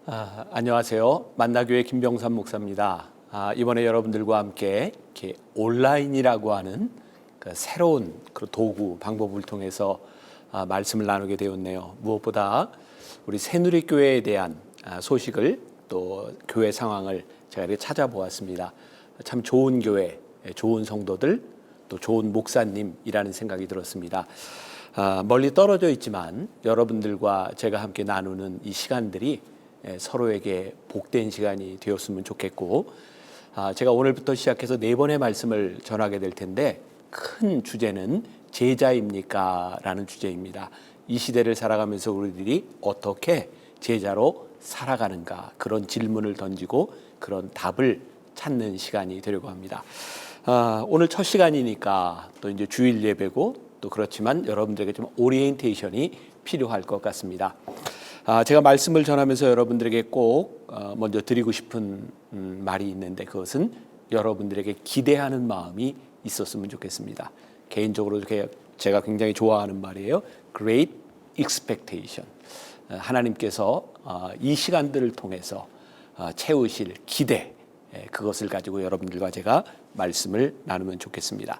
안녕하세요. 만나교회 김병삼 목사입니다. 이번에 여러분들과 함께 이렇게 온라인이라고 하는 그 새로운 그 도구, 방법을 통해서 말씀을 나누게 되었네요. 무엇보다 우리 새누리교회에 대한 소식을 또 교회 상황을 제가 이렇게 찾아보았습니다. 참 좋은 교회, 좋은 성도들, 또 좋은 목사님이라는 생각이 들었습니다. 멀리 떨어져 있지만 여러분들과 제가 함께 나누는 이 시간들이 서로에게 복된 시간이 되었으면 좋겠고, 제가 오늘부터 시작해서 4번의 말씀을 전하게 될 텐데, 큰 주제는 제자입니까? 라는 주제입니다. 이 시대를 살아가면서 우리들이 어떻게 제자로 살아가는가, 그런 질문을 던지고 그런 답을 찾는 시간이 되려고 합니다. 오늘 첫 시간이니까 또 이제 주일 예배고, 또 그렇지만 여러분들에게 좀 오리엔테이션이 필요할 것 같습니다. 제가 말씀을 전하면서 여러분들에게 꼭 먼저 드리고 싶은 말이 있는데, 그것은 여러분들에게 기대하는 마음이 있었으면 좋겠습니다. 개인적으로 제가 굉장히 좋아하는 말이에요. Great Expectation. 하나님께서 이 시간들을 통해서 채우실 기대, 그것을 가지고 여러분들과 제가 말씀을 나누면 좋겠습니다.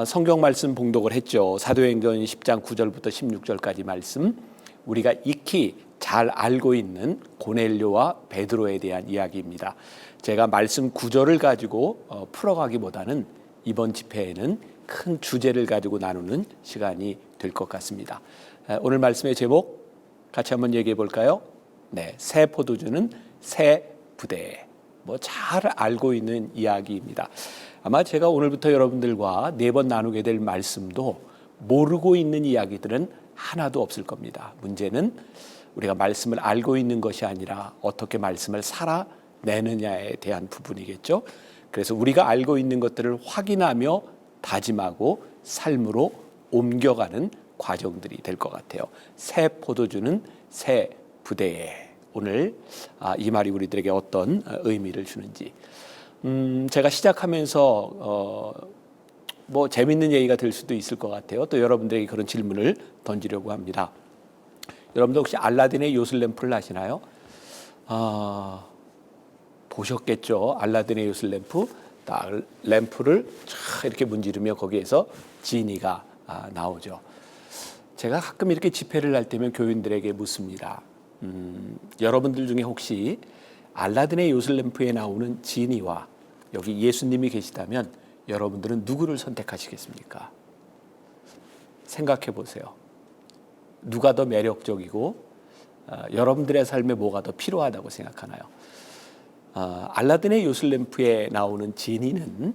성경 말씀 봉독을 했죠. 사도행전 10장 9절부터 16절까지 말씀, 우리가 익히 잘 알고 있는 고넬료와 베드로에 대한 이야기입니다. 제가 말씀 구절을 가지고 풀어가기보다는 이번 집회에는 큰 주제를 가지고 나누는 시간이 될 것 같습니다. 오늘 말씀의 제목 같이 한번 얘기해 볼까요? 네, 새 포도주는 새 부대에. 잘 알고 있는 이야기입니다. 아마 제가 오늘부터 여러분들과 4번 나누게 될 말씀도 모르고 있는 이야기들은 하나도 없을 겁니다. 문제는 우리가 말씀을 알고 있는 것이 아니라 어떻게 말씀을 살아내느냐에 대한 부분이겠죠. 그래서 우리가 알고 있는 것들을 확인하며 다짐하고 삶으로 옮겨가는 과정들이 될 것 같아요. 새 포도주는 새 부대에. 오늘 이 말이 우리들에게 어떤 의미를 주는지, 제가 시작하면서 재밌는 얘기가 될 수도 있을 것 같아요. 또 여러분들에게 그런 질문을 던지려고 합니다. 여러분들 혹시 알라딘의 요술램프를 아시나요? 보셨겠죠. 알라딘의 요술램프, 딱 램프를 이렇게 문지르면 거기에서 지니가 나오죠. 제가 가끔 이렇게 집회를 할 때면 교인들에게 묻습니다. 여러분들 중에 혹시 알라딘의 요술램프에 나오는 지니와 여기 예수님이 계시다면 여러분들은 누구를 선택하시겠습니까? 생각해 보세요. 누가 더 매력적이고 여러분들의 삶에 뭐가 더 필요하다고 생각하나요? 알라딘의 요술램프에 나오는 지니는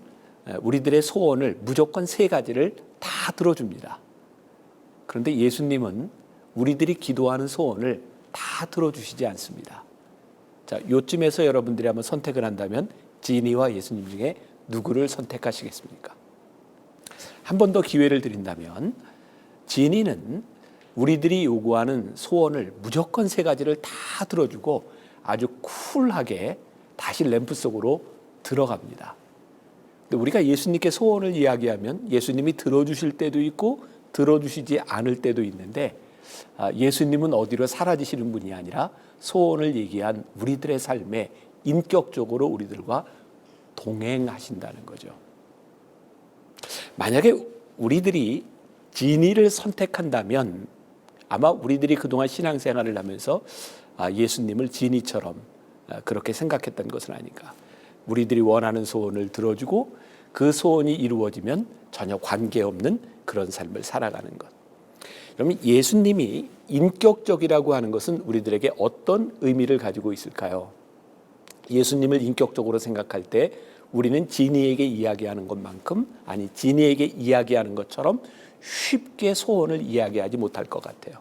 우리들의 소원을 무조건 3가지를 다 들어줍니다. 그런데 예수님은 우리들이 기도하는 소원을 다 들어주시지 않습니다. 자, 요쯤에서 여러분들이 한번 선택을 한다면 지니와 예수님 중에 누구를 선택하시겠습니까? 한 번 더 기회를 드린다면 지니는 우리들이 요구하는 소원을 무조건 3가지를 다 들어주고 아주 쿨하게 다시 램프 속으로 들어갑니다. 근데 우리가 예수님께 소원을 이야기하면 예수님이 들어주실 때도 있고 들어주시지 않을 때도 있는데, 예수님은 어디로 사라지시는 분이 아니라 소원을 얘기한 우리들의 삶에 인격적으로 우리들과 동행하신다는 거죠. 만약에 우리들이 지니를 선택한다면 아마 우리들이 그동안 신앙생활을 하면서 예수님을 지니처럼 그렇게 생각했던 것은 아닌가. 우리들이 원하는 소원을 들어주고 그 소원이 이루어지면 전혀 관계없는 그런 삶을 살아가는 것. 그러면 예수님이 인격적이라고 하는 것은 우리들에게 어떤 의미를 가지고 있을까요? 예수님을 인격적으로 생각할 때 우리는 지니에게 이야기하는 것만큼, 아니 지니에게 이야기하는 것처럼 쉽게 소원을 이야기하지 못할 것 같아요.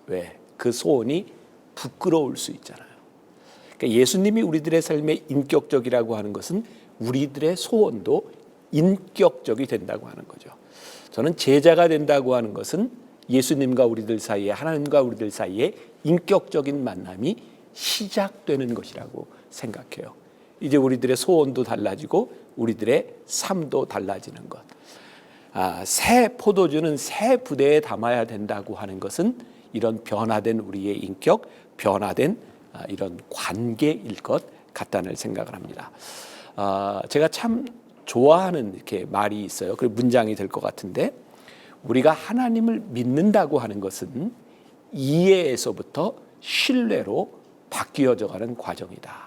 왜? 그 소원이 부끄러울 수 있잖아요. 그러니까 예수님이 우리들의 삶에 인격적이라고 하는 것은 우리들의 소원도 인격적이 된다고 하는 거죠. 저는 제자가 된다고 하는 것은 예수님과 우리들 사이에, 하나님과 우리들 사이에 인격적인 만남이 시작되는 것이라고 생각해요. 이제 우리들의 소원도 달라지고 우리들의 삶도 달라지는 것. 새 포도주는 새 부대에 담아야 된다고 하는 것은 이런 변화된 우리의 인격, 변화된 이런 관계일 것 같다는 생각을 합니다. 제가 참 좋아하는 이렇게 말이 있어요. 그 문장이 될 것 같은데, 우리가 하나님을 믿는다고 하는 것은 이해에서부터 신뢰로 바뀌어져 가는 과정이다.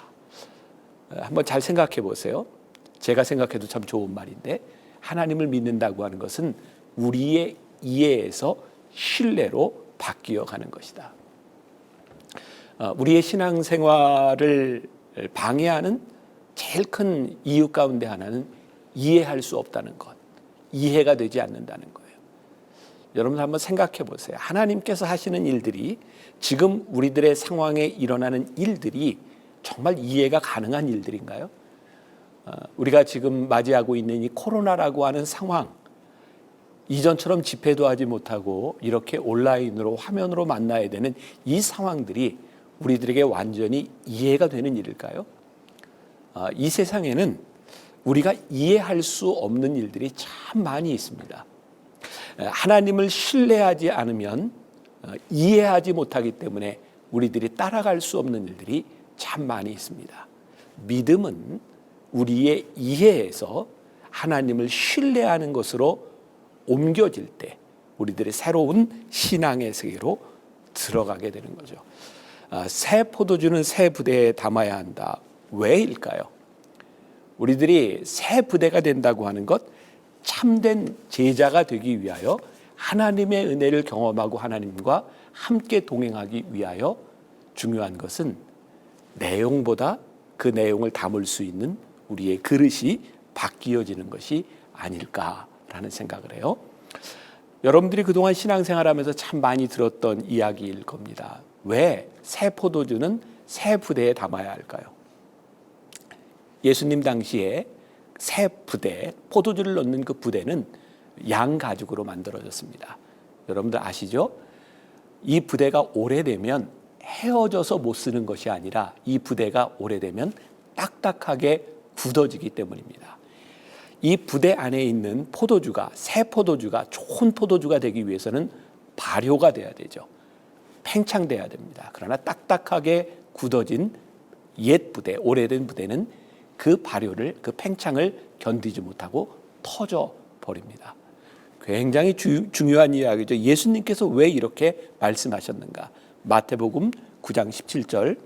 한번 잘 생각해 보세요. 제가 생각해도 참 좋은 말인데, 하나님을 믿는다고 하는 것은 우리의 이해에서 신뢰로 바뀌어 가는 것이다. 우리의 신앙생활을 방해하는 제일 큰 이유 가운데 하나는 이해할 수 없다는 것, 이해가 되지 않는다는 거예요. 여러분 한번 생각해 보세요. 하나님께서 하시는 일들이, 지금 우리들의 상황에 일어나는 일들이 정말 이해가 가능한 일들인가요? 우리가 지금 맞이하고 있는 이 코로나라고 하는 상황, 이전처럼 집회도 하지 못하고 이렇게 온라인으로 화면으로 만나야 되는 이 상황들이 우리들에게 완전히 이해가 되는 일일까요? 이 세상에는 우리가 이해할 수 없는 일들이 참 많이 있습니다. 하나님을 신뢰하지 않으면 이해하지 못하기 때문에 우리들이 따라갈 수 없는 일들이 참 많이 있습니다. 믿음은 우리의 이해에서 하나님을 신뢰하는 것으로 옮겨질 때 우리들의 새로운 신앙의 세계로 들어가게 되는 거죠. 새 포도주는 새 부대에 담아야 한다. 왜일까요? 우리들이 새 부대가 된다고 하는 것, 참된 제자가 되기 위하여 하나님의 은혜를 경험하고 하나님과 함께 동행하기 위하여 중요한 것은 내용보다 그 내용을 담을 수 있는 우리의 그릇이 바뀌어지는 것이 아닐까라는 생각을 해요. 여러분들이 그동안 신앙생활하면서 참 많이 들었던 이야기일 겁니다. 왜 새 포도주는 새 부대에 담아야 할까요? 예수님 당시에 새 부대, 포도주를 넣는 그 부대는 양 가죽으로 만들어졌습니다. 여러분들 아시죠? 이 부대가 오래되면 헤어져서 못 쓰는 것이 아니라 이 부대가 오래되면 딱딱하게 굳어지기 때문입니다. 이 부대 안에 있는 포도주가, 새 포도주가 좋은 포도주가 되기 위해서는 발효가 돼야 되죠. 팽창돼야 됩니다. 그러나 딱딱하게 굳어진 옛 부대, 오래된 부대는 그 발효를, 그 팽창을 견디지 못하고 터져 버립니다. 굉장히 중요한 이야기죠. 예수님께서 왜 이렇게 말씀하셨는가? 마태복음 9장 17절,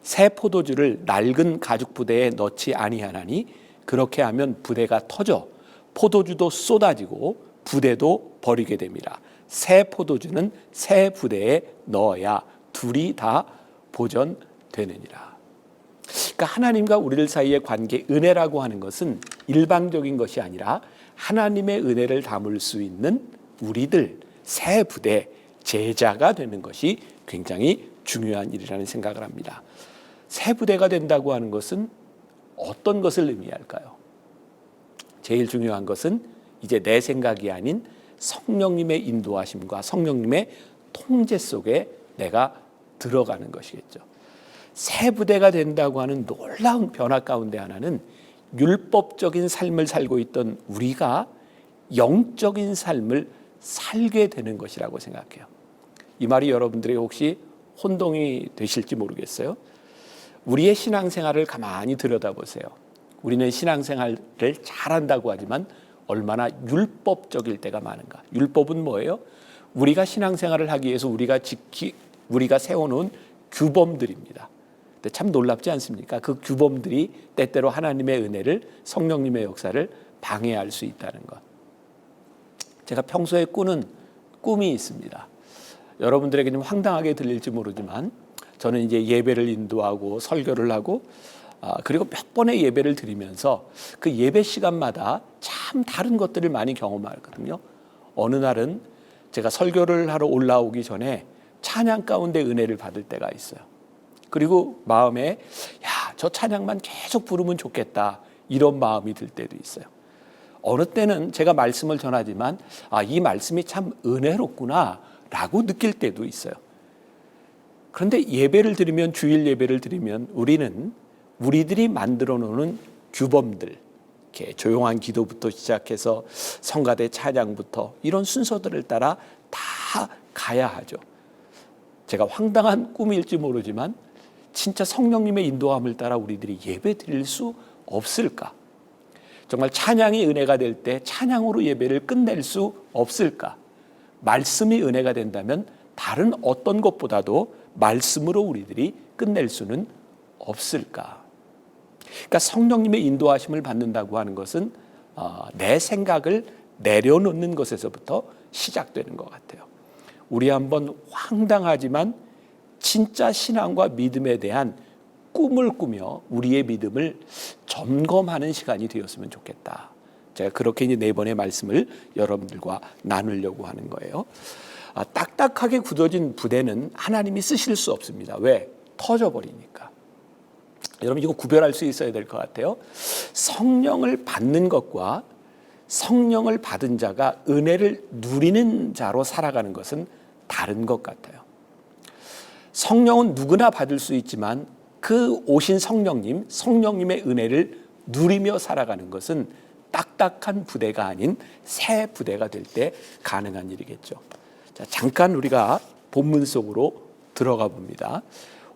새 포도주를 낡은 가죽 부대에 넣지 아니하나니 그렇게 하면 부대가 터져 포도주도 쏟아지고 부대도 버리게 됩니다. 새 포도주는 새 부대에 넣어야 둘이 다 보존되느니라. 그러니까 하나님과 우리들 사이의 관계, 은혜라고 하는 것은 일방적인 것이 아니라 하나님의 은혜를 담을 수 있는 우리들 새 부대, 제자가 되는 것이 굉장히 중요한 일이라는 생각을 합니다. 새 부대가 된다고 하는 것은 어떤 것을 의미할까요? 제일 중요한 것은 이제 내 생각이 아닌 성령님의 인도하심과 성령님의 통제 속에 내가 들어가는 것이겠죠. 새 부대가 된다고 하는 놀라운 변화 가운데 하나는 율법적인 삶을 살고 있던 우리가 영적인 삶을 살게 되는 것이라고 생각해요. 이 말이 여러분들에게 혹시 혼동이 되실지 모르겠어요. 우리의 신앙생활을 가만히 들여다보세요. 우리는 신앙생활을 잘한다고 하지만 얼마나 율법적일 때가 많은가. 율법은 뭐예요? 우리가 신앙생활을 하기 위해서 우리가 세워놓은 규범들입니다. 근데 참 놀랍지 않습니까? 그 규범들이 때때로 하나님의 은혜를, 성령님의 역사를 방해할 수 있다는 것. 제가 평소에 꾸는 꿈이 있습니다. 여러분들에게 좀 황당하게 들릴지 모르지만 저는 이제 예배를 인도하고 설교를 하고 그리고 몇 번의 예배를 드리면서 그 예배 시간마다 참 다른 것들을 많이 경험하거든요. 어느 날은 제가 설교를 하러 올라오기 전에 찬양 가운데 은혜를 받을 때가 있어요. 그리고 마음에 저 찬양만 계속 부르면 좋겠다 이런 마음이 들 때도 있어요. 어느 때는 제가 말씀을 전하지만 이 말씀이 참 은혜롭구나 라고 느낄 때도 있어요. 그런데 예배를 드리면, 주일 예배를 드리면 우리는 우리들이 만들어 놓는 규범들, 이렇게 조용한 기도부터 시작해서 성가대 찬양부터 이런 순서들을 따라 다 가야 하죠. 제가 황당한 꿈일지 모르지만 진짜 성령님의 인도함을 따라 우리들이 예배 드릴 수 없을까? 정말 찬양이 은혜가 될 때 찬양으로 예배를 끝낼 수 없을까? 말씀이 은혜가 된다면 다른 어떤 것보다도 말씀으로 우리들이 끝낼 수는 없을까? 그러니까 성령님의 인도하심을 받는다고 하는 것은 내 생각을 내려놓는 것에서부터 시작되는 것 같아요. 우리 한번 황당하지만 진짜 신앙과 믿음에 대한 꿈을 꾸며 우리의 믿음을 점검하는 시간이 되었으면 좋겠다. 제가 그렇게 이제 네 번의 말씀을 여러분들과 나누려고 하는 거예요. 딱딱하게 굳어진 부대는 하나님이 쓰실 수 없습니다. 왜? 터져버리니까. 여러분 이거 구별할 수 있어야 될 것 같아요. 성령을 받는 것과 성령을 받은 자가 은혜를 누리는 자로 살아가는 것은 다른 것 같아요. 성령은 누구나 받을 수 있지만 그 오신 성령님의 은혜를 누리며 살아가는 것은 딱딱한 부대가 아닌 새 부대가 될 때 가능한 일이겠죠. 자, 잠깐 우리가 본문 속으로 들어가 봅니다.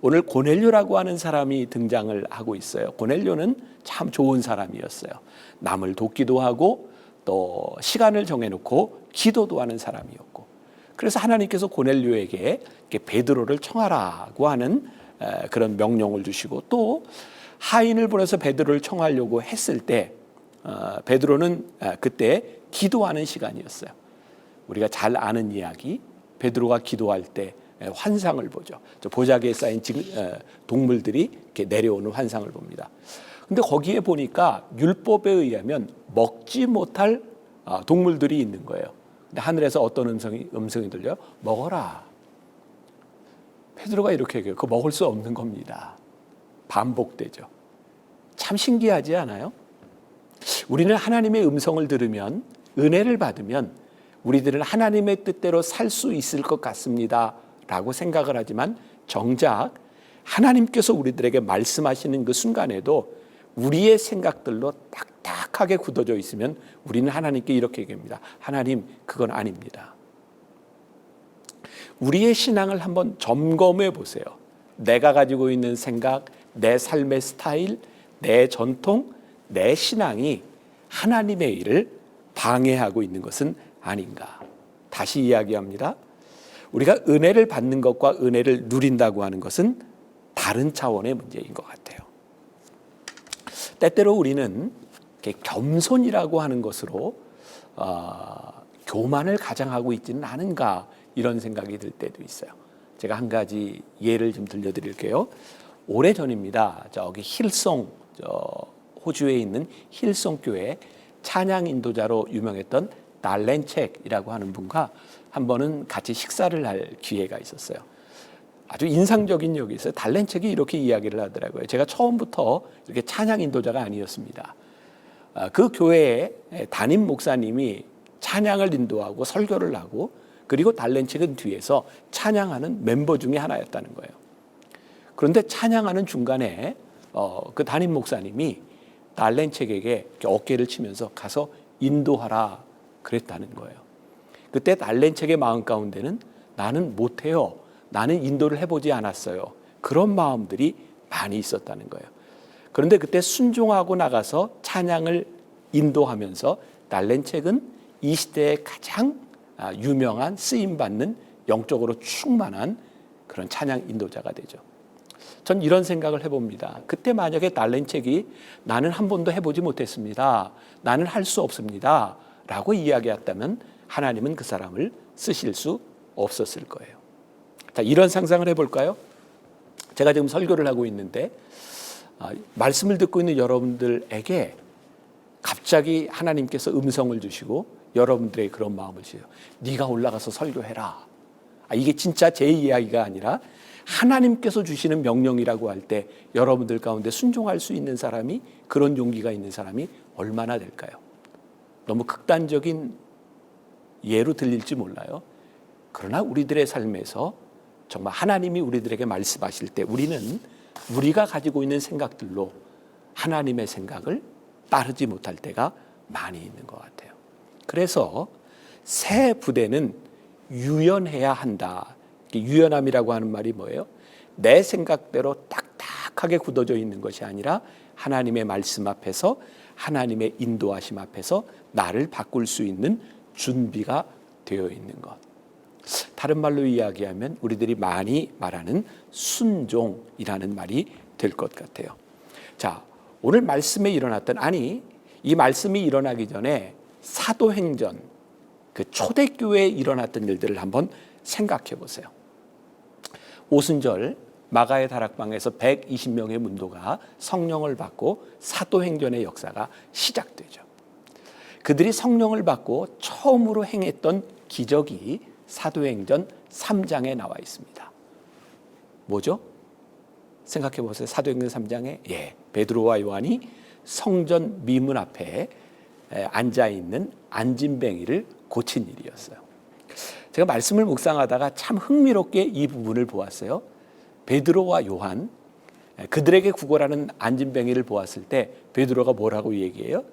오늘 고넬료라고 하는 사람이 등장을 하고 있어요. 고넬료는 참 좋은 사람이었어요. 남을 돕기도 하고 또 시간을 정해놓고 기도도 하는 사람이었고, 그래서 하나님께서 고넬료에게 베드로를 청하라고 하는 그런 명령을 주시고, 또 하인을 보내서 베드로를 청하려고 했을 때 베드로는 그때 기도하는 시간이었어요. 우리가 잘 아는 이야기, 베드로가 기도할 때 환상을 보죠. 보자기에 쌓인 동물들이 이렇게 내려오는 환상을 봅니다. 근데 거기에 보니까 율법에 의하면 먹지 못할 동물들이 있는 거예요. 근데 하늘에서 어떤 음성이 들려요? 먹어라. 베드로가 이렇게 얘기해요. 그거 먹을 수 없는 겁니다. 반복되죠. 참 신기하지 않아요? 우리는 하나님의 음성을 들으면, 은혜를 받으면 우리들은 하나님의 뜻대로 살 수 있을 것 같습니다 라고 생각을 하지만, 정작 하나님께서 우리들에게 말씀하시는 그 순간에도 우리의 생각들로 딱딱하게 굳어져 있으면 우리는 하나님께 이렇게 얘기합니다. 하나님, 그건 아닙니다. 우리의 신앙을 한번 점검해 보세요. 내가 가지고 있는 생각, 내 삶의 스타일, 내 전통, 내 신앙이 하나님의 일을 방해하고 있는 것은 아닌가. 다시 이야기합니다. 우리가 은혜를 받는 것과 은혜를 누린다고 하는 것은 다른 차원의 문제인 것 같아요. 때때로 우리는 겸손이라고 하는 것으로 교만을 가장하고 있지는 않은가, 이런 생각이 들 때도 있어요. 제가 한 가지 예를 좀 들려드릴게요. 오래전입니다. 저기 힐송, 호주에 있는 힐송 교회 찬양 인도자로 유명했던 달렌책이라고 하는 분과 한 번은 같이 식사를 할 기회가 있었어요. 아주 인상적인 적이 있어요. 달렌책이 이렇게 이야기를 하더라고요. 제가 처음부터 이렇게 찬양 인도자가 아니었습니다. 그 교회의 담임 목사님이 찬양을 인도하고 설교를 하고, 그리고 달렌책은 뒤에서 찬양하는 멤버 중에 하나였다는 거예요. 그런데 찬양하는 중간에 그 담임 목사님이 달렌책에게 어깨를 치면서 가서 인도하라 그랬다는 거예요. 그때 달렌책의 마음 가운데는 나는 못해요, 나는 인도를 해보지 않았어요, 그런 마음들이 많이 있었다는 거예요. 그런데 그때 순종하고 나가서 찬양을 인도하면서 달렌책은 이 시대의 가장 유명한 쓰임받는 영적으로 충만한 그런 찬양 인도자가 되죠. 전 이런 생각을 해봅니다. 그때 만약에 달렌책이 나는 한 번도 해보지 못했습니다, 나는 할 수 없습니다 라고 이야기했다면 하나님은 그 사람을 쓰실 수 없었을 거예요. 자, 이런 상상을 해볼까요? 제가 지금 설교를 하고 있는데 말씀을 듣고 있는 여러분들에게 갑자기 하나님께서 음성을 주시고 여러분들의 그런 마음을 주세요. 네가 올라가서 설교해라. 이게 진짜 제 이야기가 아니라 하나님께서 주시는 명령이라고 할 때 여러분들 가운데 순종할 수 있는 사람이, 그런 용기가 있는 사람이 얼마나 될까요? 너무 극단적인 예로 들릴지 몰라요. 그러나 우리들의 삶에서 정말 하나님이 우리들에게 말씀하실 때 우리는 우리가 가지고 있는 생각들로 하나님의 생각을 따르지 못할 때가 많이 있는 것 같아요. 그래서 새 부대는 유연해야 한다. 유연함이라고 하는 말이 뭐예요? 내 생각대로 딱딱 딱딱하게 굳어져 있는 것이 아니라 하나님의 말씀 앞에서, 하나님의 인도하심 앞에서 나를 바꿀 수 있는 준비가 되어 있는 것. 다른 말로 이야기하면 우리들이 많이 말하는 순종이라는 말이 될 것 같아요. 자, 오늘 말씀에 일어났던, 이 말씀이 일어나기 전에 사도행전, 그 초대교회에 일어났던 일들을 한번 생각해 보세요. 오순절 마가의 다락방에서 120명의 문도가 성령을 받고 사도행전의 역사가 시작되죠. 그들이 성령을 받고 처음으로 행했던 기적이 사도행전 3장에 나와 있습니다. 뭐죠? 생각해 보세요. 사도행전 3장에 베드로와 요한이 성전 미문 앞에 앉아있는 안진뱅이를 고친 일이었어요. 제가 말씀을 묵상하다가 참 흥미롭게 이 부분을 보았어요. 베드로와 요한, 그들에게 구걸하는 안진뱅이를 보았을 때 베드로가 뭐라고 얘기해요?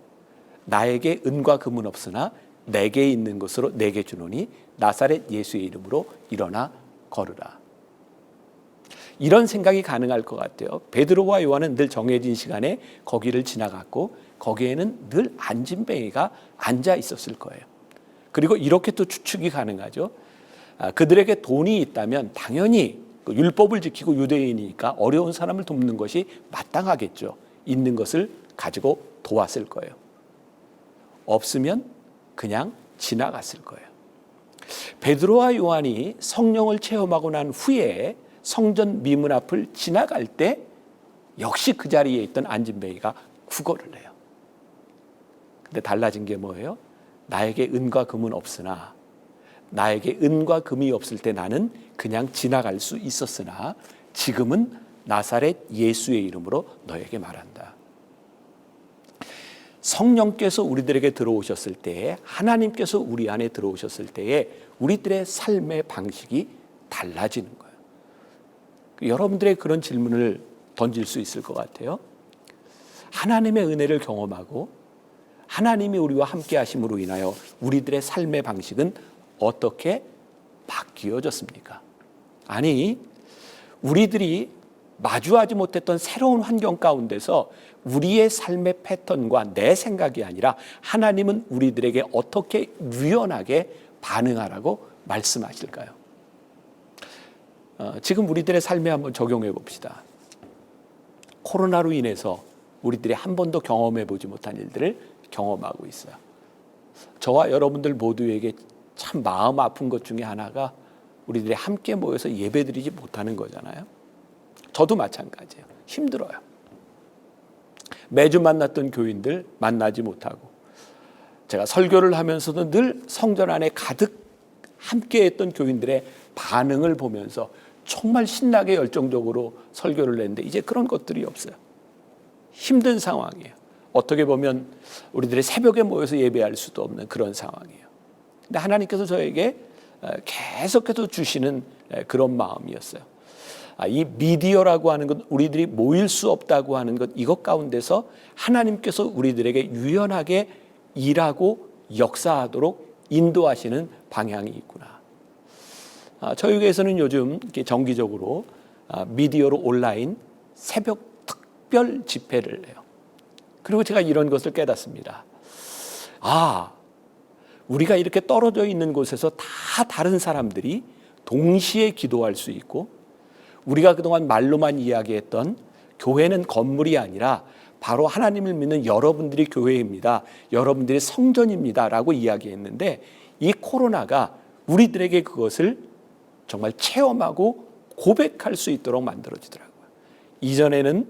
나에게 은과 금은 없으나 내게 있는 것으로 내게 주노니 나사렛 예수의 이름으로 일어나 걸으라. 이런 생각이 가능할 것 같아요. 베드로와 요한은 늘 정해진 시간에 거기를 지나갔고 거기에는 늘 안진뱅이가 앉아 있었을 거예요. 그리고 이렇게 또 추측이 가능하죠. 그들에게 돈이 있다면 당연히 율법을 지키고 유대인이니까 어려운 사람을 돕는 것이 마땅하겠죠. 있는 것을 가지고 도왔을 거예요. 없으면 그냥 지나갔을 거예요. 베드로와 요한이 성령을 체험하고 난 후에 성전 미문 앞을 지나갈 때 역시 그 자리에 있던 안진뱅이가 구걸을 해요. 근데 달라진 게 뭐예요? 나에게 은과 금은 없으나, 나에게 은과 금이 없을 때 나는 그냥 지나갈 수 있었으나 지금은 나사렛 예수의 이름으로 너에게 말한다. 성령께서 우리들에게 들어오셨을 때에, 하나님께서 우리 안에 들어오셨을 때에 우리들의 삶의 방식이 달라지는 거예요. 여러분들의 그런 질문을 던질 수 있을 것 같아요. 하나님의 은혜를 경험하고 하나님이 우리와 함께 하심으로 인하여 우리들의 삶의 방식은 어떻게 바뀌어졌습니까? 아니, 우리들이 마주하지 못했던 새로운 환경 가운데서 우리의 삶의 패턴과 내 생각이 아니라 하나님은 우리들에게 어떻게 유연하게 반응하라고 말씀하실까요? 지금 우리들의 삶에 한번 적용해 봅시다. 코로나로 인해서 우리들이 한 번도 경험해 보지 못한 일들을 경험하고 있어요. 저와 여러분들 모두에게 참 마음 아픈 것 중에 하나가 우리들이 함께 모여서 예배드리지 못하는 거잖아요. 저도 마찬가지예요. 힘들어요. 매주 만났던 교인들 만나지 못하고, 제가 설교를 하면서도 늘 성전 안에 가득 함께했던 교인들의 반응을 보면서 정말 신나게 열정적으로 설교를 했는데 이제 그런 것들이 없어요. 힘든 상황이에요. 어떻게 보면 우리들이 새벽에 모여서 예배할 수도 없는 그런 상황이에요. 근데 하나님께서 저에게 계속해서 주시는 그런 마음이었어요. 이 미디어라고 하는 것, 우리들이 모일 수 없다고 하는 것, 이것 가운데서 하나님께서 우리들에게 유연하게 일하고 역사하도록 인도하시는 방향이 있구나. 저희 교회에서는 요즘 이렇게 정기적으로 미디어로 온라인 새벽 특별 집회를 해요. 그리고 제가 이런 것을 깨닫습니다. 우리가 이렇게 떨어져 있는 곳에서 다 다른 사람들이 동시에 기도할 수 있고, 우리가 그동안 말로만 이야기했던 교회는 건물이 아니라 바로 하나님을 믿는 여러분들이 교회입니다, 여러분들이 성전입니다 라고 이야기했는데, 이 코로나가 우리들에게 그것을 정말 체험하고 고백할 수 있도록 만들어지더라고요. 이전에는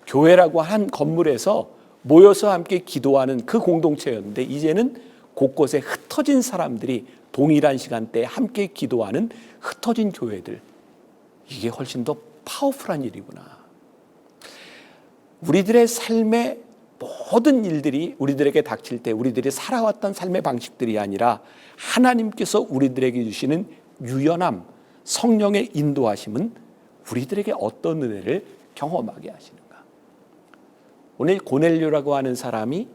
교회라고 한 건물에서 모여서 함께 기도하는 그 공동체였는데, 이제는 곳곳에 흩어진 사람들이 동일한 시간대에 함께 기도하는 흩어진 교회들, 이게 훨씬 더 파워풀한 일이구나. 우리들의 삶의 모든 일들이 우리들에게 닥칠 때 우리들이 살아왔던 삶의 방식들이 아니라 하나님께서 우리들에게 주시는 유연함, 성령의 인도하심은 우리들에게 어떤 은혜를 경험하게 하시는가. 오늘 고넬료라고 하는 사람이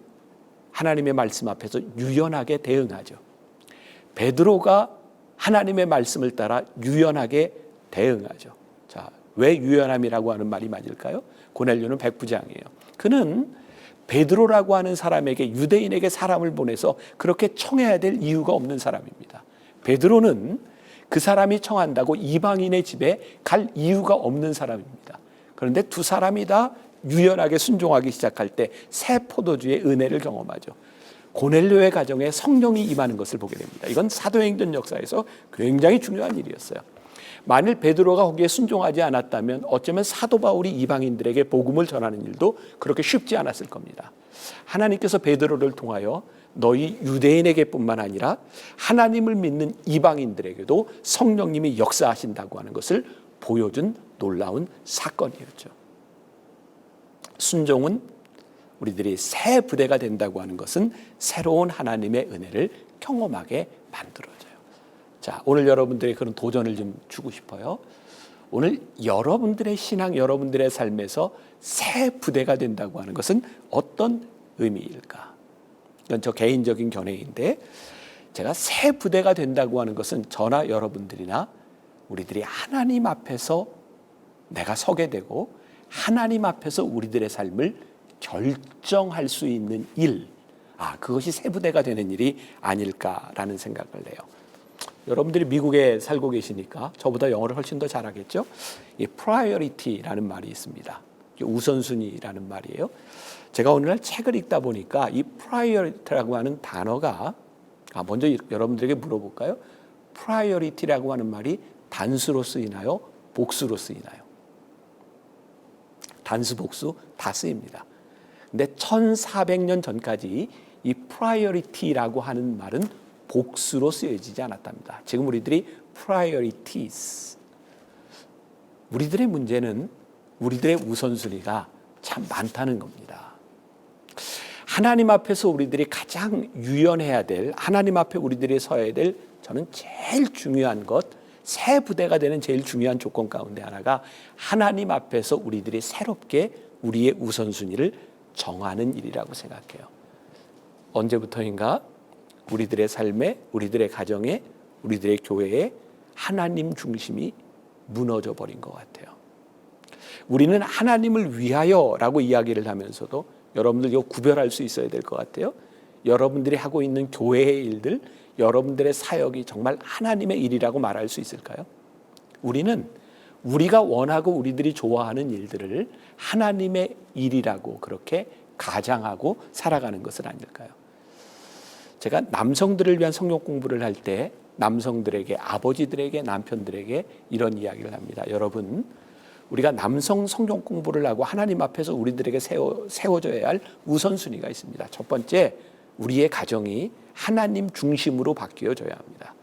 하나님의 말씀 앞에서 유연하게 대응하죠. 베드로가 하나님의 말씀을 따라 유연하게 대응하죠. 자, 왜 유연함이라고 하는 말이 맞을까요? 고넬료는 백부장이에요. 그는 베드로라고 하는 사람에게, 유대인에게 사람을 보내서 그렇게 청해야 될 이유가 없는 사람입니다. 베드로는 그 사람이 청한다고 이방인의 집에 갈 이유가 없는 사람입니다. 그런데 두 사람이 다 유연하게 순종하기 시작할 때 새 포도주의 은혜를 경험하죠. 고넬료의 가정에 성령이 임하는 것을 보게 됩니다. 이건 사도행전 역사에서 굉장히 중요한 일이었어요. 만일 베드로가 거기에 순종하지 않았다면 어쩌면 사도 바울이 이방인들에게 복음을 전하는 일도 그렇게 쉽지 않았을 겁니다. 하나님께서 베드로를 통하여 너희 유대인에게뿐만 아니라 하나님을 믿는 이방인들에게도 성령님이 역사하신다고 하는 것을 보여준 놀라운 사건이었죠. 순종은 우리들이 새 부대가 된다고 하는 것은 새로운 하나님의 은혜를 경험하게 만들어줘요. 자, 오늘 여러분들의 그런 도전을 좀 주고 싶어요. 오늘 여러분들의 신앙, 여러분들의 삶에서 새 부대가 된다고 하는 것은 어떤 의미일까? 이건 저 개인적인 견해인데, 제가 새 부대가 된다고 하는 것은 저나 여러분들이나 우리들이 하나님 앞에서 내가 서게 되고 하나님 앞에서 우리들의 삶을 결정할 수 있는 일, 그것이 새 부대가 되는 일이 아닐까라는 생각을 해요. 여러분들이 미국에 살고 계시니까 저보다 영어를 훨씬 더 잘하겠죠? 이 priority라는 말이 있습니다. 우선순위라는 말이에요. 제가 오늘날 책을 읽다 보니까 이 priority라고 하는 단어가, 먼저 여러분들에게 물어볼까요? priority라고 하는 말이 단수로 쓰이나요? 복수로 쓰이나요? 단수, 복수 다 쓰입니다. 근데 1400년 전까지 이 priority라고 하는 말은 복수로 쓰여지지 않았답니다. 지금 우리들이 priorities, 우리들의 문제는 우리들의 우선순위가 참 많다는 겁니다. 하나님 앞에서 우리들이 가장 유연해야 될, 하나님 앞에 우리들이 서야 될, 저는 제일 중요한 것, 새 부대가 되는 제일 중요한 조건 가운데 하나가 하나님 앞에서 우리들이 새롭게 우리의 우선순위를 정하는 일이라고 생각해요. 언제부터인가 우리들의 삶에, 우리들의 가정에, 우리들의 교회에 하나님 중심이 무너져 버린 것 같아요. 우리는 하나님을 위하여라고 이야기를 하면서도 여러분들 이거 구별할 수 있어야 될 것 같아요. 여러분들이 하고 있는 교회의 일들, 여러분들의 사역이 정말 하나님의 일이라고 말할 수 있을까요? 우리는 우리가 원하고 우리들이 좋아하는 일들을 하나님의 일이라고 그렇게 가장하고 살아가는 것은 아닐까요? 제가 남성들을 위한 성경 공부를 할 때 남성들에게, 아버지들에게, 남편들에게 이런 이야기를 합니다. 여러분, 우리가 남성 성경 공부를 하고 하나님 앞에서 우리들에게 세워져야 할 우선순위가 있습니다. 첫 번째, 우리의 가정이 하나님 중심으로 바뀌어져야 합니다.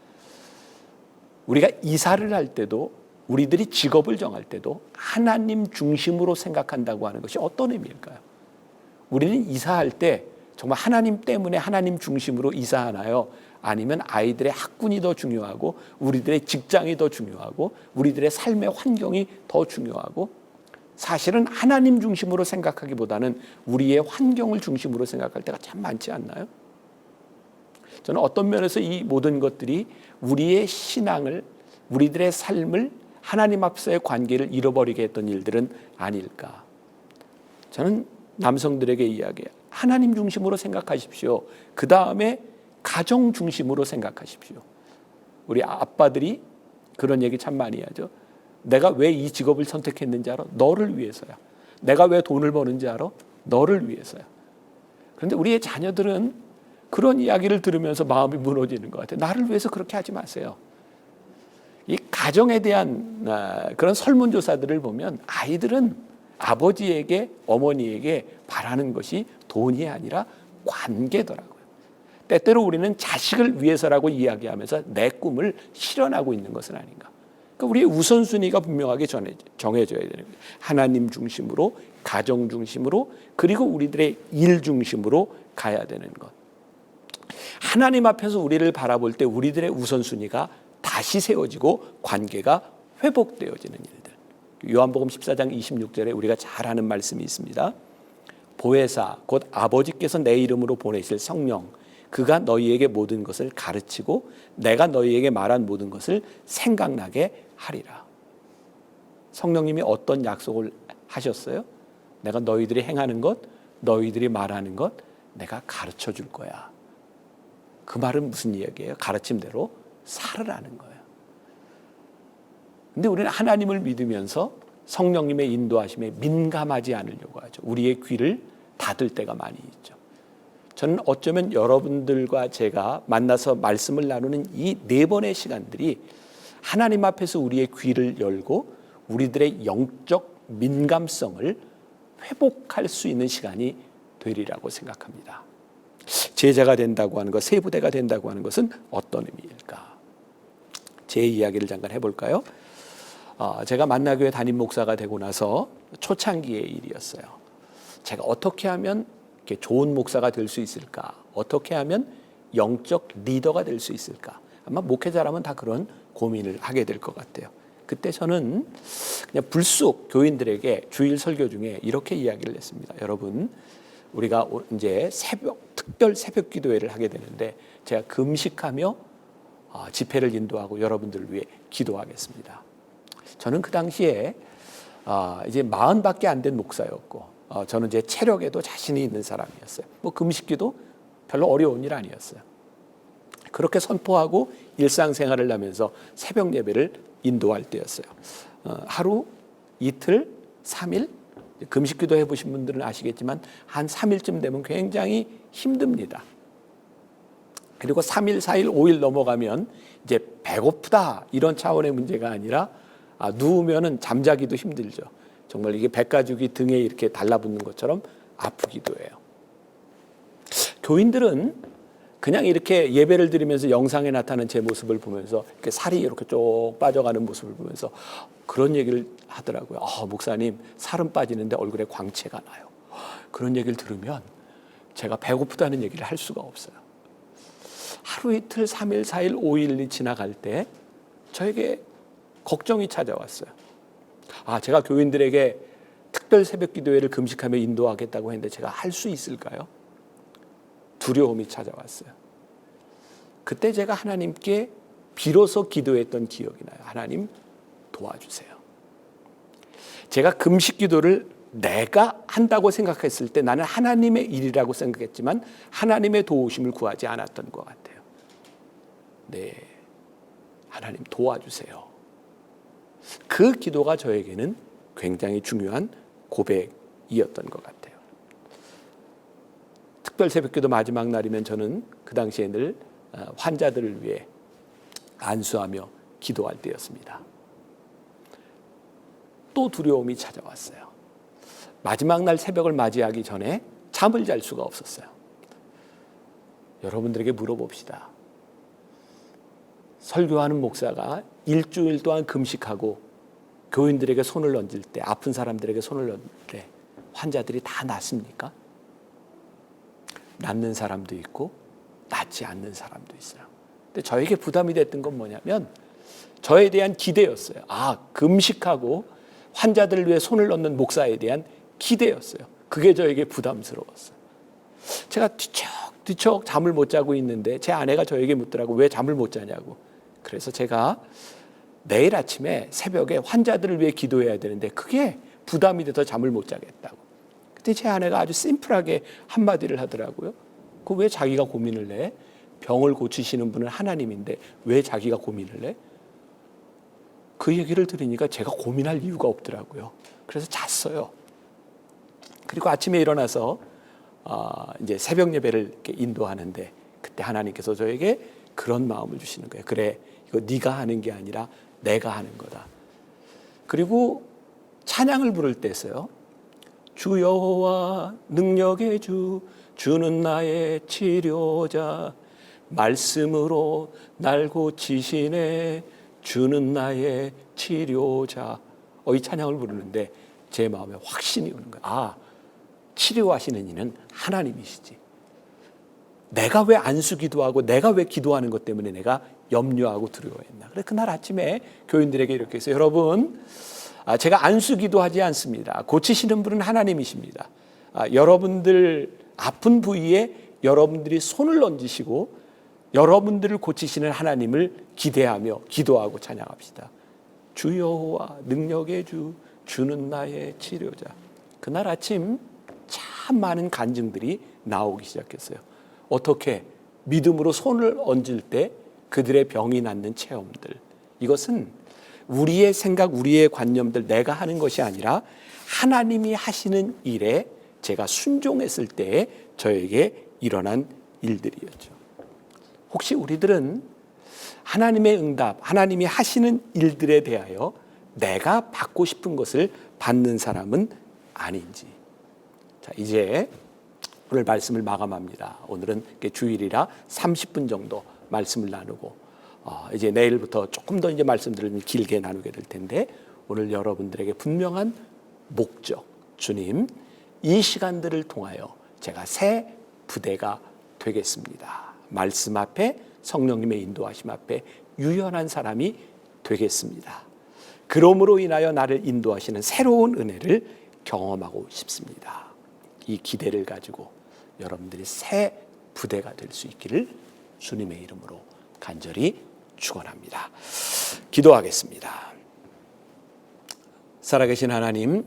우리가 이사를 할 때도, 우리들이 직업을 정할 때도 하나님 중심으로 생각한다고 하는 것이 어떤 의미일까요? 우리는 이사할 때 정말 하나님 때문에 하나님 중심으로 이사하나요? 아니면 아이들의 학군이 더 중요하고 우리들의 직장이 더 중요하고 우리들의 삶의 환경이 더 중요하고, 사실은 하나님 중심으로 생각하기보다는 우리의 환경을 중심으로 생각할 때가 참 많지 않나요? 저는 어떤 면에서 이 모든 것들이 우리의 신앙을, 우리들의 삶을, 하나님 앞에서의 관계를 잃어버리게 했던 일들은 아닐까. 저는 남성들에게 이야기해요. 하나님 중심으로 생각하십시오. 그 다음에 가정 중심으로 생각하십시오. 우리 아빠들이 그런 얘기 참 많이 하죠. 내가 왜 이 직업을 선택했는지 알아? 너를 위해서야. 내가 왜 돈을 버는지 알아? 너를 위해서야. 그런데 우리의 자녀들은 그런 이야기를 들으면서 마음이 무너지는 것 같아요. 나를 위해서 그렇게 하지 마세요. 이 가정에 대한 그런 설문조사들을 보면 아이들은 아버지에게, 어머니에게 바라는 것이 돈이 아니라 관계더라고요. 때때로 우리는 자식을 위해서라고 이야기하면서 내 꿈을 실현하고 있는 것은 아닌가. 그러니까 우리의 우선순위가 분명하게 정해져야 되는 거예요. 하나님 중심으로, 가정 중심으로, 그리고 우리들의 일 중심으로 가야 되는 것. 하나님 앞에서 우리를 바라볼 때 우리들의 우선순위가 다시 세워지고 관계가 회복되어지는 일들. 요한복음 14장 26절에 우리가 잘 아는 말씀이 있습니다. 보혜사 곧 아버지께서 내 이름으로 보내실 성령, 그가 너희에게 모든 것을 가르치고 내가 너희에게 말한 모든 것을 생각나게 하리라. 성령님이 어떤 약속을 하셨어요? 내가 너희들이 행하는 것, 너희들이 말하는 것 내가 가르쳐 줄 거야. 그 말은 무슨 이야기예요? 가르침대로 살으라는 거예요. 근데 우리는 하나님을 믿으면서 성령님의 인도하심에 민감하지 않으려고 하죠. 우리의 귀를 닫을 때가 많이 있죠. 저는 어쩌면 여러분들과 제가 만나서 말씀을 나누는 이 4번의 시간들이 하나님 앞에서 우리의 귀를 열고 우리들의 영적 민감성을 회복할 수 있는 시간이 되리라고 생각합니다. 제자가 된다고 하는 것, 세부대가 된다고 하는 것은 어떤 의미일까? 제 이야기를 잠깐 해볼까요? 제가 만나교회 담임 목사가 되고 나서 초창기의 일이었어요. 제가 어떻게 하면 이렇게 좋은 목사가 될 수 있을까? 어떻게 하면 영적 리더가 될 수 있을까? 아마 목회자라면 다 그런 고민을 하게 될 것 같아요. 그때 저는 그냥 불쑥 교인들에게 주일 설교 중에 이렇게 이야기를 했습니다. 여러분, 우리가 이제 특별 새벽 기도회를 하게 되는데 제가 금식하며 집회를 인도하고 여러분들을 위해 기도하겠습니다. 저는 그 당시에 이제 40밖에 안 된 목사였고 저는 이제 체력에도 자신이 있는 사람이었어요. 뭐 금식기도 별로 어려운 일 아니었어요. 그렇게 선포하고 일상생활을 하면서 새벽 예배를 인도할 때였어요. 하루, 이틀, 3일 금식기도 해보신 분들은 아시겠지만 한 3일쯤 되면 굉장히 힘듭니다. 그리고 3일, 4일, 5일 넘어가면 이제 배고프다 이런 차원의 문제가 아니라 누우면은 잠자기도 힘들죠. 정말 이게 백가죽이 등에 이렇게 달라붙는 것처럼 아프기도 해요. 교인들은 그냥 이렇게 예배를 드리면서 영상에 나타나는 제 모습을 보면서 이렇게 살이 이렇게 쭉 빠져가는 모습을 보면서 그런 얘기를 하더라고요. 목사님 살은 빠지는데 얼굴에 광채가 나요. 그런 얘기를 들으면 제가 배고프다는 얘기를 할 수가 없어요. 하루 이틀 3일 4일 5일이 지나갈 때 저에게 걱정이 찾아왔어요. 제가 교인들에게 특별 새벽 기도회를 금식하며 인도하겠다고 했는데 제가 할 수 있을까요? 두려움이 찾아왔어요. 그때 제가 하나님께 비로소 기도했던 기억이 나요. 하나님 도와주세요. 제가 금식 기도를 내가 한다고 생각했을 때 나는 하나님의 일이라고 생각했지만 하나님의 도우심을 구하지 않았던 것 같아요. 네, 하나님 도와주세요. 그 기도가 저에게는 굉장히 중요한 고백이었던 것 같아요. 특별 새벽기도 마지막 날이면 저는 그 당시에 늘 환자들을 위해 안수하며 기도할 때였습니다. 또 두려움이 찾아왔어요. 마지막 날 새벽을 맞이하기 전에 잠을 잘 수가 없었어요. 여러분들에게 물어봅시다. 설교하는 목사가 일주일 동안 금식하고 교인들에게 손을 얹을 때, 아픈 사람들에게 손을 얹을 때 환자들이 다 낫습니까? 낫는 사람도 있고 낫지 않는 사람도 있어요. 근데 저에게 부담이 됐던 건 뭐냐면 저에 대한 기대였어요. 금식하고 환자들을 위해 손을 얹는 목사에 대한 기대였어요. 그게 저에게 부담스러웠어요. 제가 뒤척 잠을 못 자고 있는데 제 아내가 저에게 묻더라고. 왜 잠을 못 자냐고. 그래서 제가 내일 아침에 새벽에 환자들을 위해 기도해야 되는데 그게 부담이 돼서 잠을 못 자겠다고. 그때 제 아내가 아주 심플하게 한마디를 하더라고요. 그 왜 자기가 고민을 내? 병을 고치시는 분은 하나님인데 왜 자기가 고민을 내? 그 얘기를 들으니까 제가 고민할 이유가 없더라고요. 그래서 잤어요. 그리고 아침에 일어나서 이제 새벽 예배를 이렇게 인도하는데 그때 하나님께서 저에게 그런 마음을 주시는 거예요. 그래, 이거 네가 하는 게 아니라 내가 하는 거다. 그리고 찬양을 부를 때서요. 주 여호와 능력의 주, 주는 나의 치료자, 말씀으로 날 고치시네, 주는 나의 치료자. 이 찬양을 부르는데 제 마음에 확신이 오는 거예요. 치료하시는 이는 하나님이시지. 내가 왜 안수 기도하고 내가 왜 기도하는 것 때문에 내가 염려하고 두려워했나. 그래서 그날 아침에 교인들에게 이렇게 했어요. 여러분, 제가 안수 기도하지 않습니다. 고치시는 분은 하나님이십니다. 여러분들 아픈 부위에 여러분들이 손을 얹으시고 여러분들을 고치시는 하나님을 기대하며 기도하고 찬양합시다. 주 여호와 능력의 주, 주는 나의 치료자. 그날 아침 참 많은 간증들이 나오기 시작했어요. 어떻게? 믿음으로 손을 얹을 때 그들의 병이 낫는 체험들. 이것은 우리의 생각, 우리의 관념들, 내가 하는 것이 아니라 하나님이 하시는 일에 제가 순종했을 때 저에게 일어난 일들이었죠. 혹시 우리들은 하나님의 응답, 하나님이 하시는 일들에 대하여 내가 받고 싶은 것을 받는 사람은 아닌지. 자, 이제 오늘 말씀을 마감합니다. 오늘은 주일이라 30분 정도 말씀을 나누고 이제 내일부터 조금 더 이제 말씀들을 길게 나누게 될 텐데, 오늘 여러분들에게 분명한 목적, 주님, 이 시간들을 통하여 제가 새 부대가 되겠습니다. 말씀 앞에, 성령님의 인도하심 앞에 유연한 사람이 되겠습니다. 그러므로 인하여 나를 인도하시는 새로운 은혜를 경험하고 싶습니다. 이 기대를 가지고 여러분들이 새 부대가 될 수 있기를 주님의 이름으로 간절히 축원합니다. 기도하겠습니다. 살아계신 하나님,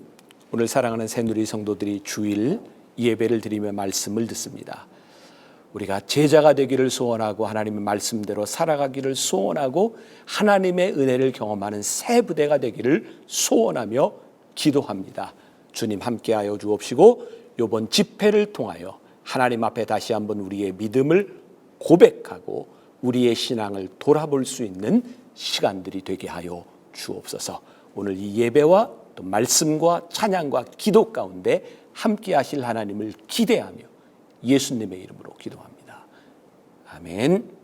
오늘 사랑하는 새누리 성도들이 주일 예배를 드리며 말씀을 듣습니다. 우리가 제자가 되기를 소원하고 하나님의 말씀대로 살아가기를 소원하고 하나님의 은혜를 경험하는 새 부대가 되기를 소원하며 기도합니다. 주님 함께하여 주옵시고 이번 집회를 통하여 하나님 앞에 다시 한번 우리의 믿음을 고백하고 우리의 신앙을 돌아볼 수 있는 시간들이 되게 하여 주옵소서. 오늘 이 예배와 또 말씀과 찬양과 기도 가운데 함께 하실 하나님을 기대하며 예수님의 이름으로 기도합니다. 아멘.